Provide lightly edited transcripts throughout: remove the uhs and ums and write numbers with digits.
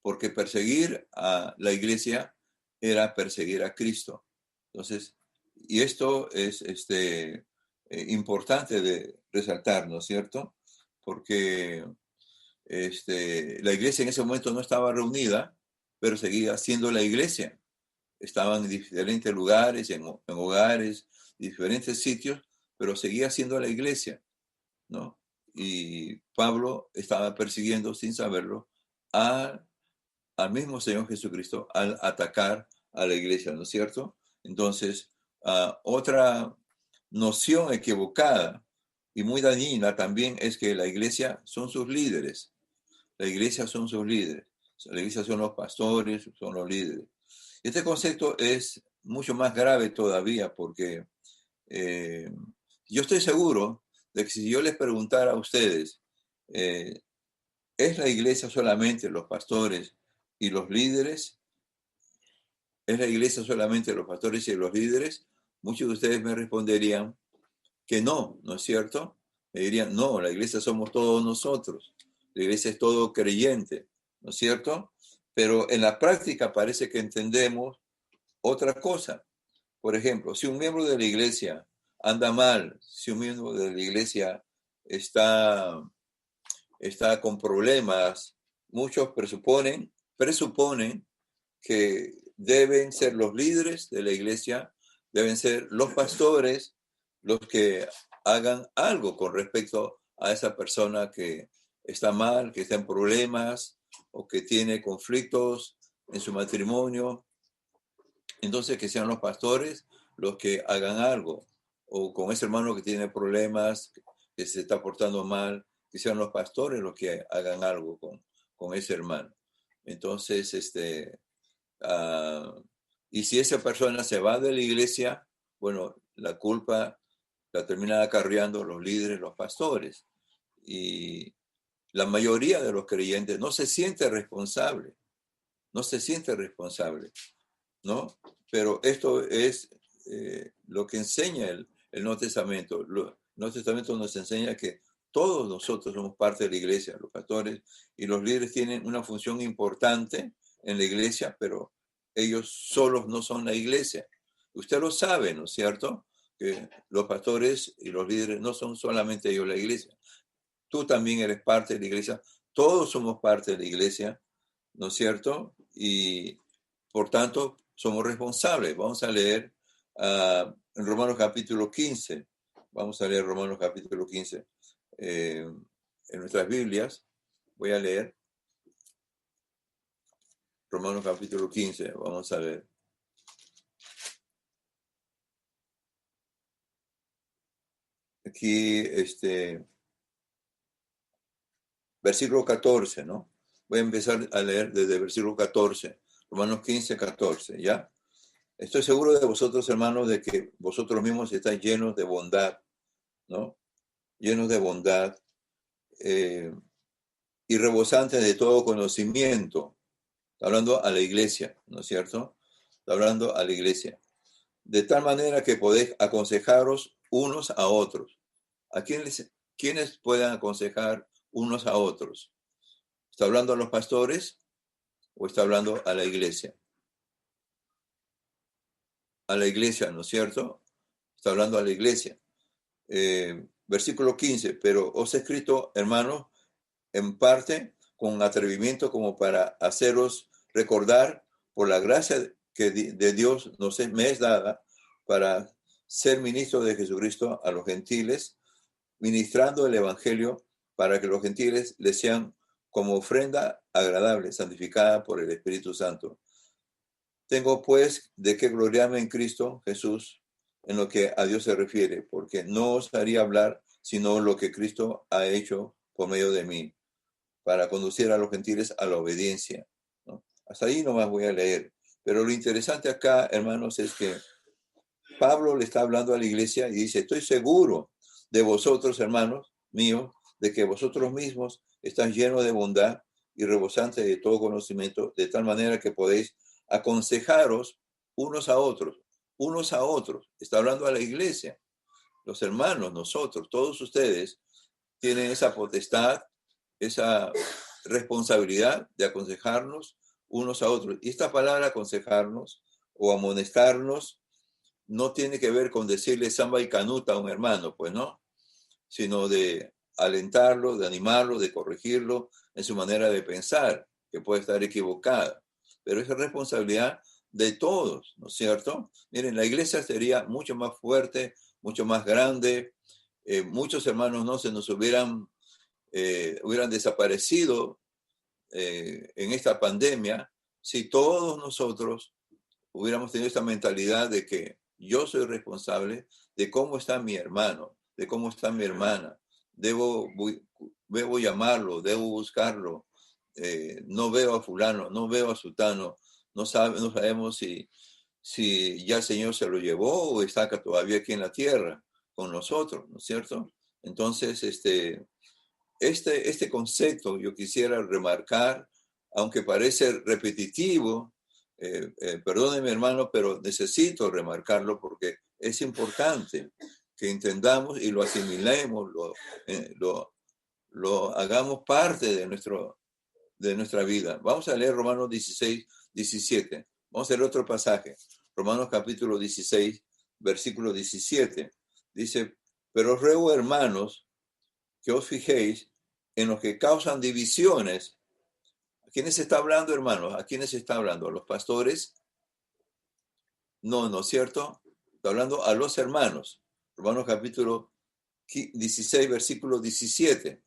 porque perseguir a la iglesia era perseguir a Cristo. Entonces, y esto es importante de resaltar, ¿no es cierto? Porque la iglesia en ese momento no estaba reunida, pero seguía siendo la iglesia. Estaban en diferentes lugares, en hogares, diferentes sitios, pero seguía siendo la iglesia, ¿no? Y Pablo estaba persiguiendo, sin saberlo, al mismo Señor Jesucristo al atacar a la iglesia, ¿no es cierto? Entonces, otra noción equivocada y muy dañina también es que la iglesia son sus líderes. La iglesia son sus líderes. La iglesia son los pastores, son los líderes. Este concepto es mucho más grave todavía porque yo estoy seguro de que si yo les preguntara a ustedes, eh, ¿es la iglesia solamente los pastores y los líderes? ¿Es la iglesia solamente los pastores y los líderes? Muchos de ustedes me responderían que no, ¿no es cierto? Me dirían, no, la iglesia somos todos nosotros. La iglesia es todo creyente, ¿no es cierto? Pero en la práctica parece que entendemos otra cosa. Por ejemplo, si un miembro de la iglesia anda mal, si un miembro de la iglesia está con problemas, muchos presuponen que deben ser los líderes de la iglesia, deben ser los pastores los que hagan algo con respecto a esa persona que está mal, que está en problemas o que tiene conflictos en su matrimonio. Entonces, que sean los pastores los que hagan algo. O con ese hermano que tiene problemas, que se está portando mal, que sean los pastores los que hagan algo con ese hermano. Entonces, y si esa persona se va de la iglesia, bueno, la culpa la terminan acarreando los líderes, los pastores. Y la mayoría de los creyentes no se siente responsable, no se siente responsable, ¿no? Pero esto es lo que enseña el Nuevo Testamento. El Nuevo Testamento nos enseña que todos nosotros somos parte de la iglesia, los pastores y los líderes tienen una función importante en la iglesia, pero ellos solos no son la iglesia. Usted lo sabe, ¿no es cierto? Que los pastores y los líderes no son solamente ellos la iglesia. Tú también eres parte de la iglesia. Todos somos parte de la iglesia, ¿no es cierto? Y por tanto, somos responsables. Vamos a leer en Romanos capítulo 15. Vamos a leer Romanos capítulo 15 en nuestras Biblias. Voy a leer Romanos capítulo 15. Vamos a ver. Aquí, versículo 14, ¿no? Voy a empezar a leer desde el versículo 14. Romanos 15, 14, ¿ya? Estoy seguro de vosotros, hermanos, de que vosotros mismos estáis llenos de bondad, ¿no? Llenos de bondad y rebosantes de todo conocimiento. Está hablando a la iglesia, ¿no es cierto? Está hablando a la iglesia. De tal manera que podéis aconsejaros unos a otros. ¿A quiénes pueden aconsejar unos a otros? ¿Está hablando a los pastores o está hablando a la iglesia? A la iglesia, ¿no es cierto? Está hablando a la iglesia. Versículo 15, pero os he escrito, hermanos, en parte con atrevimiento como para haceros recordar por la gracia que de Dios me es dada para ser ministro de Jesucristo a los gentiles, ministrando el evangelio para que los gentiles les sean como ofrenda agradable, santificada por el Espíritu Santo. Tengo pues de qué gloriarme en Cristo Jesús en lo que a Dios se refiere, porque no os haría hablar sino lo que Cristo ha hecho por medio de mí, para conducir a los gentiles a la obediencia, ¿no? Hasta ahí nomás voy a leer. Pero lo interesante acá, hermanos, es que Pablo le está hablando a la iglesia y dice, estoy seguro de vosotros, hermanos míos, de que vosotros mismos estáis llenos de bondad y rebosantes de todo conocimiento, de tal manera que podéis aconsejaros unos a otros. Está hablando a la iglesia, los hermanos, nosotros, todos ustedes tienen esa potestad, esa responsabilidad de aconsejarnos unos a otros. Y esta palabra aconsejarnos o amonestarnos no tiene que ver con decirle samba y canuta a un hermano, pues no, sino de alentarlo, de animarlo, de corregirlo en su manera de pensar, que puede estar equivocada. Pero es responsabilidad de todos, ¿no es cierto? Miren, la iglesia sería mucho más fuerte, mucho más grande. Muchos hermanos no se nos hubieran desaparecido en esta pandemia si todos nosotros hubiéramos tenido esta mentalidad de que yo soy responsable de cómo está mi hermano, de cómo está mi hermana. Debo llamarlo, debo buscarlo. No veo a fulano, no veo a sutano. No sabemos si ya el Señor se lo llevó o está todavía aquí en la tierra con nosotros, ¿no es cierto? Entonces, este concepto yo quisiera remarcar, aunque parece repetitivo, perdóneme hermano, pero necesito remarcarlo porque es importante que entendamos y lo asimilemos, lo hagamos parte de nuestra vida. Vamos a leer Romanos 16, 17. Vamos a leer otro pasaje. Romanos capítulo 16, versículo 17. Dice, pero os ruego, hermanos, que os fijéis en los que causan divisiones. ¿A quiénes está hablando, hermanos? ¿A quiénes está hablando? ¿A los pastores? No, ¿no es cierto? Está hablando a los hermanos. Romanos capítulo 16, versículo 17.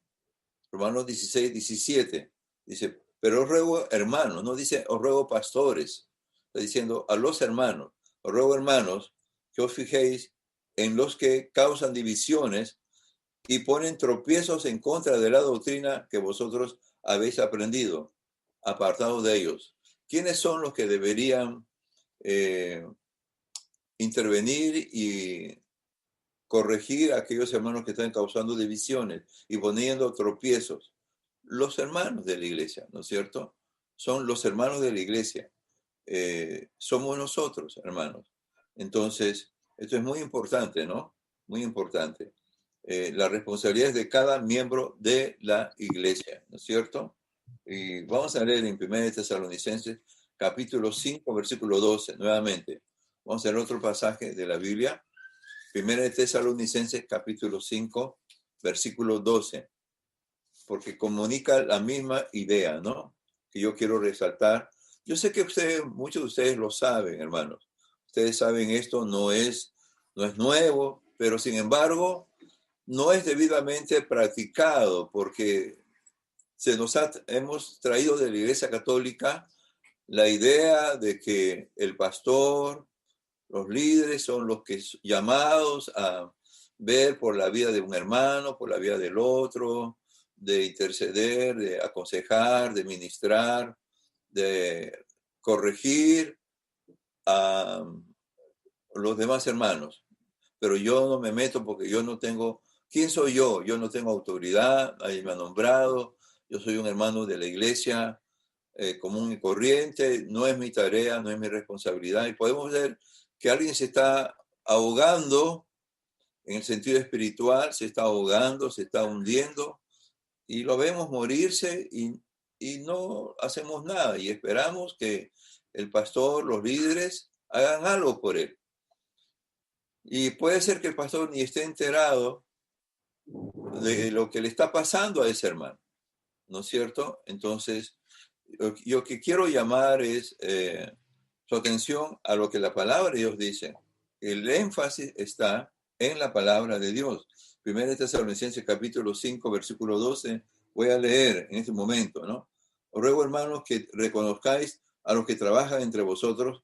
Romanos 16, 17. Dice, pero os ruego hermanos, no dice os ruego pastores. Está diciendo a los hermanos. Os ruego hermanos que os fijéis en los que causan divisiones y ponen tropiezos en contra de la doctrina que vosotros habéis aprendido, apartados de ellos. ¿Quiénes son los que deberían intervenir y corregir a aquellos hermanos que están causando divisiones y poniendo tropiezos? Los hermanos de la iglesia, ¿no es cierto? Son los hermanos de la iglesia. Somos nosotros, hermanos. Entonces, esto es muy importante, ¿no? Muy importante. La responsabilidad es de cada miembro de la iglesia, ¿no es cierto? Y vamos a leer en 1 Tesalonicenses, capítulo 5, versículo 12, nuevamente. Vamos a leer otro pasaje de la Biblia. 1 Tesalonicenses, capítulo 5, versículo 12, porque comunica la misma idea, ¿no? Que yo quiero resaltar. Yo sé que muchos de ustedes lo saben, hermanos. Ustedes saben esto, no es nuevo, pero sin embargo, no es debidamente practicado porque hemos traído de la Iglesia Católica la idea de que el pastor, los líderes son los que llamados a ver por la vida de un hermano, por la vida del otro, de interceder, de aconsejar, de ministrar, de corregir a los demás hermanos. Pero yo no me meto porque yo no tengo. ¿Quién soy yo? Yo no tengo autoridad, nadie me ha nombrado, yo soy un hermano de la iglesia común y corriente, no es mi tarea, no es mi responsabilidad. Y podemos ver que alguien se está ahogando en el sentido espiritual, se está ahogando, se está hundiendo, y lo vemos morirse y no hacemos nada, y esperamos que el pastor, los líderes, hagan algo por él. Y puede ser que el pastor ni esté enterado de lo que le está pasando a ese hermano, ¿no es cierto? Entonces, yo que quiero llamar es su atención a lo que la palabra de Dios dice. El énfasis está en la palabra de Dios. 1 Tesalonicenses capítulo 5, versículo 12, voy a leer en este momento, ¿no? Os ruego, hermanos, que reconozcáis a los que trabajan entre vosotros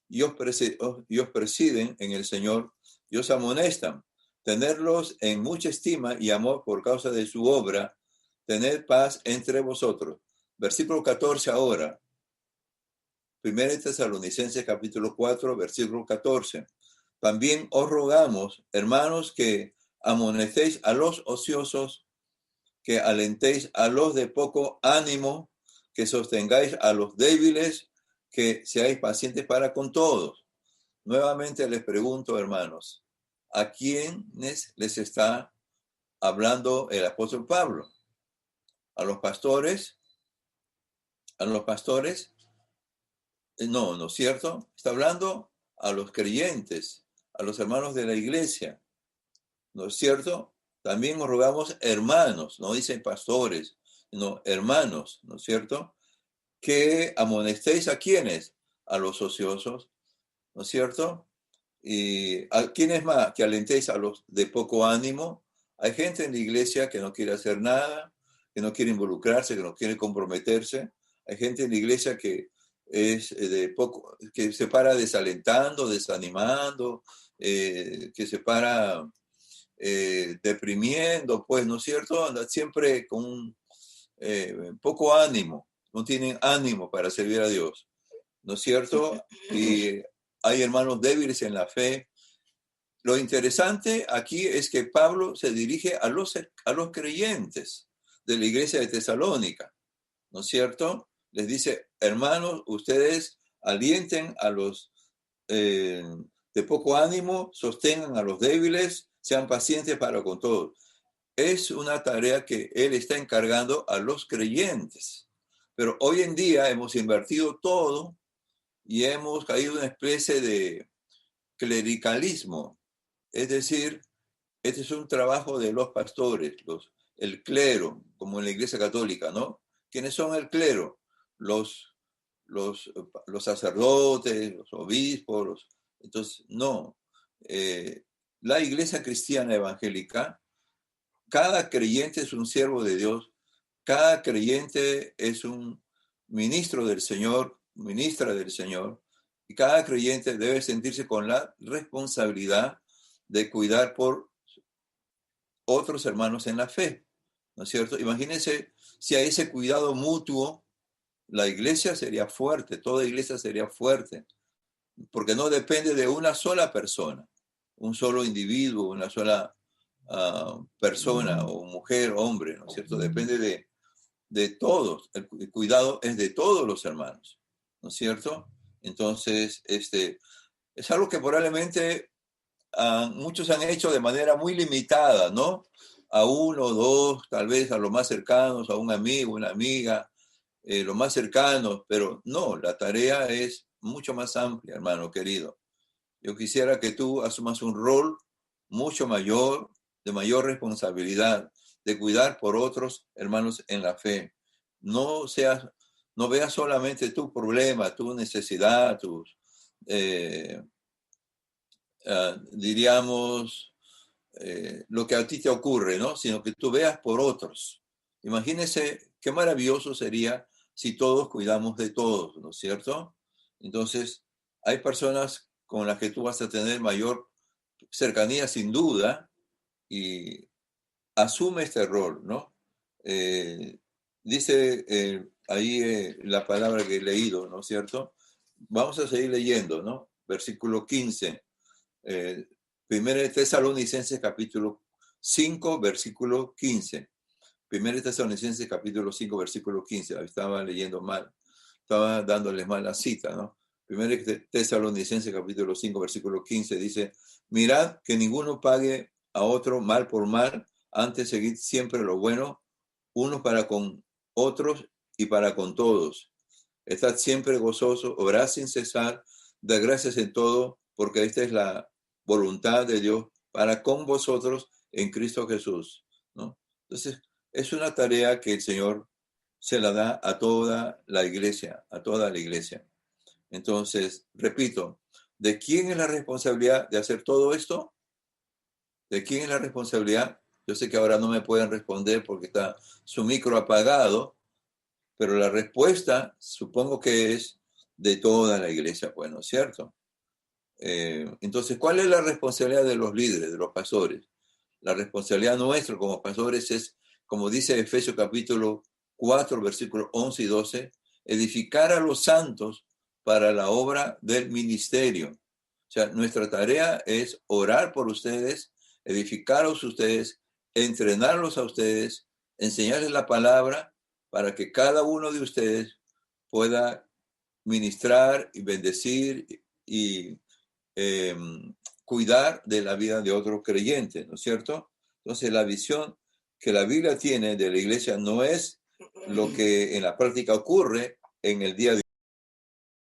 y os presiden en el Señor y os amonestan. Tenerlos en mucha estima y amor por causa de su obra, tened paz entre vosotros. Versículo 14 ahora. 1 Tesalonicenses capítulo 4, versículo 14. También os rogamos, hermanos, que amonestéis a los ociosos, que alentéis a los de poco ánimo, que sostengáis a los débiles, que seáis pacientes para con todos. Nuevamente les pregunto, hermanos, ¿a quiénes les está hablando el apóstol Pablo? ¿A los pastores? a los pastores, no, ¿no es cierto? Está hablando a los creyentes, a los hermanos de la iglesia, ¿no es cierto? También os rogamos hermanos, no dicen pastores, sino hermanos, ¿no es cierto? Que amonestéis a quienes, a los ociosos, ¿no es cierto? Y a quienes más, que alentéis a los de poco ánimo. Hay gente en la iglesia que no quiere hacer nada, que no quiere involucrarse, que no quiere comprometerse. Hay gente en la iglesia que es de poco, que se para desalentando, desanimando, que se para deprimiendo, pues, ¿no es cierto? Anda siempre con poco ánimo, no tienen ánimo para servir a Dios, ¿no es cierto? Y hay hermanos débiles en la fe. Lo interesante aquí es que Pablo se dirige a los creyentes de la iglesia de Tesalónica, ¿no es cierto? Les dice, hermanos, ustedes alienten a los de poco ánimo, sostengan a los débiles, sean pacientes para con todos. Es una tarea que él está encargando a los creyentes. Pero hoy en día hemos invertido todo y hemos caído en una especie de clericalismo. Es decir, este es un trabajo de los pastores, el clero, como en la Iglesia Católica, ¿no? ¿Quiénes son el clero? Los, los, los sacerdotes, los obispos. Entonces, no. La Iglesia Cristiana Evangélica, cada creyente es un siervo de Dios, cada creyente es un ministro del Señor, ministra del Señor, y cada creyente debe sentirse con la responsabilidad de cuidar por otros hermanos en la fe, ¿no es cierto? Imagínense si hay ese cuidado mutuo, la iglesia sería fuerte, toda iglesia sería fuerte, porque no depende de una sola persona, un solo individuo, una sola persona, o mujer, hombre, ¿no es cierto? Depende de todos, el cuidado es de todos los hermanos, ¿no es cierto? Entonces, es algo que probablemente muchos han hecho de manera muy limitada, ¿no? A uno, dos, tal vez a los más cercanos, a un amigo, una amiga, los más cercanos, pero no, la tarea es mucho más amplia, hermano querido. Yo quisiera que tú asumas un rol mucho mayor, de mayor responsabilidad, de cuidar por otros hermanos en la fe. No seas, no veas solamente tu problema, tu necesidad, tus, eh, diríamos, lo que a ti te ocurre, ¿no? Sino que tú veas por otros. Imagínese qué maravilloso sería si todos cuidamos de todos, ¿no es cierto? Entonces, hay personas con las que tú vas a tener mayor cercanía sin duda y asume este rol, ¿no? Eh, dice ahí la palabra que he leído, ¿no es cierto? Vamos a seguir leyendo, ¿no? Versículo 15. Primera de Tesalonicenses capítulo 5, versículo 15. Primera de Tesalonicenses capítulo 5, versículo 15. Ahí estaba leyendo mal, estaba dándoles mal la cita, ¿no? Primera de Tesalonicenses capítulo 5, versículo 15 dice, mirad que ninguno pague a otro mal por mal, antes seguid siempre lo bueno, unos para con otros y para con todos. Estad siempre gozosos, orad sin cesar, da gracias en todo, porque esta es la voluntad de Dios para con vosotros en Cristo Jesús, ¿no? Entonces, es una tarea que el Señor se la da a toda la iglesia, a toda la iglesia. Entonces, repito, ¿de quién es la responsabilidad de hacer todo esto? ¿De quién es la responsabilidad? Yo sé que ahora no me pueden responder porque está su micro apagado, pero la respuesta supongo que es de toda la iglesia, pues, ¿no es cierto? Entonces, ¿cuál es la responsabilidad de los líderes, de los pastores? La responsabilidad nuestra como pastores es, como dice Efesios capítulo 4, versículos 11 y 12, edificar a los santos para la obra del ministerio. O sea, nuestra tarea es orar por ustedes, edificarlos a ustedes, entrenarlos a ustedes, enseñarles la palabra para que cada uno de ustedes pueda ministrar y bendecir y eh, cuidar de la vida de otro creyente, ¿no es cierto? Entonces la visión que la Biblia tiene de la iglesia no es lo que en la práctica ocurre, en el día de